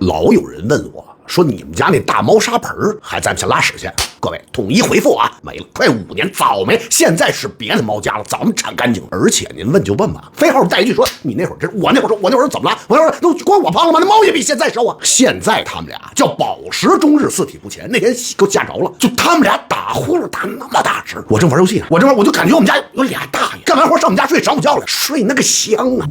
老有人问我说，你们家那大猫砂盆还在不在拉屎去？各位统一回复啊，没了，快5年，早没，现在是别的猫家了，早们铲干净。而且您问就问吧，非后带一句说，你那会儿这，我那会儿怎么了？我那会儿都光我胖了吗？那猫也比现在瘦啊。现在他们俩叫饱食终日，四体不前。那天给我吓着了，就他们俩打呼噜打那么大声，我正玩游戏呢，我就感觉我们家有俩大爷干完活上我们家睡，上午觉了，睡那个香啊。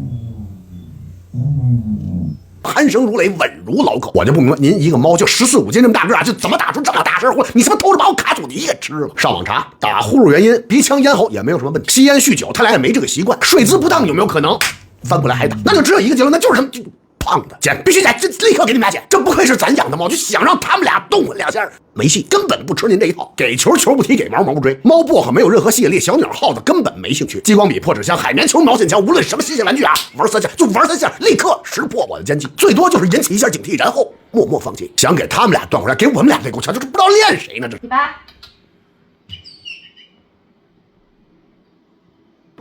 鼾声如雷，稳如牢口。我就不明白，您一个猫就14、15斤这么大个啊，就怎么打出这么大声呼？你是不是偷着把我卡祖笛给吃了？上网查，打呼噜原因，鼻腔咽喉也没有什么问题，吸烟酗酒他俩也没这个习惯，睡姿不当有没有可能？翻过来还打，那就只有一个结论，那就是什么？胖的剪，必须剪，这立刻给你们俩剪。这不愧是咱养的猫，就想让他们俩动混2下，没戏，根本不吃您这一套。给球球不踢，给毛毛不追。猫薄荷没有任何吸引力，小鸟耗子根本没兴趣。激光笔、破纸箱、海绵球、毛线枪，无论什么新鲜玩具啊，玩3下就玩3下，立刻识破我的奸计。最多就是引起一下警惕，然后默默放弃。想给他们俩断回来，给我们俩这够呛，就是不知道练谁呢。这100。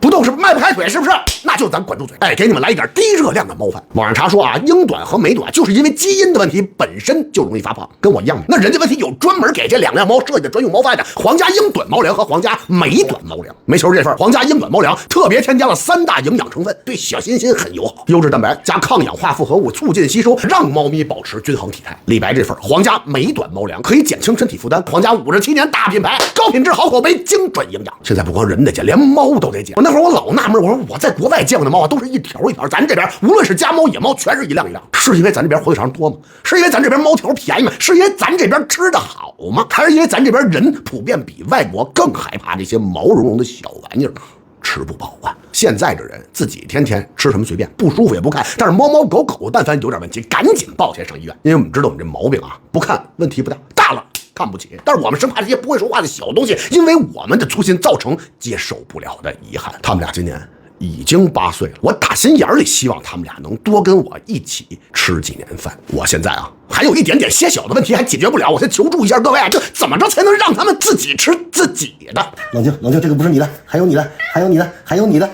不动是迈不开腿，是不是？那就咱管住嘴。哎，给你们来一点低热量的猫饭。网上查说啊，英短和美短就是因为基因的问题，本身就容易发胖，跟我一样的。那人家问题有专门给这2辆猫设计的专用猫饭的，皇家英短猫粮和皇家美短猫粮。没球这份皇家英短猫粮特别添加了3大营养成分，对小心心很友好，优质蛋白加抗氧化复合物，促进吸收，让猫咪保持均衡体态。李白这份皇家美短猫粮可以减轻身体负担，皇家57年大品牌，高品质好口碑，精准营养。现在不光人得减，连猫都得减。那会儿我老纳闷，我说我在国外见过的猫啊，都是一条一条，咱这边无论是家猫野猫，全是一辆一辆。是因为咱这边火腿肠多吗？是因为咱这边猫条便宜吗？是因为咱这边吃的好吗？还是因为咱这边人普遍比外国更害怕这些毛茸茸的小玩意儿？吃不饱啊！现在这人自己天天吃什么随便，不舒服也不看，但是猫猫狗狗但凡有点问题，赶紧抱去上医院，因为我们知道我们这毛病啊，不看问题不大，大了看不起。但是我们生怕这些不会说话的小东西，因为我们的粗心造成接受不了的遗憾。他们俩今年已经8岁了，我打心眼里希望他们俩能多跟我一起吃几年饭。我现在啊，还有一点点些小的问题还解决不了，我先求助一下各位啊，这怎么着才能让他们自己吃自己的？冷静，冷静，这个不是你的，还有你的，还有你的，还有你的。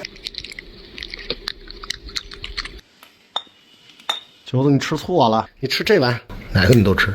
球子，你吃错了，你吃这碗，哪个你都吃。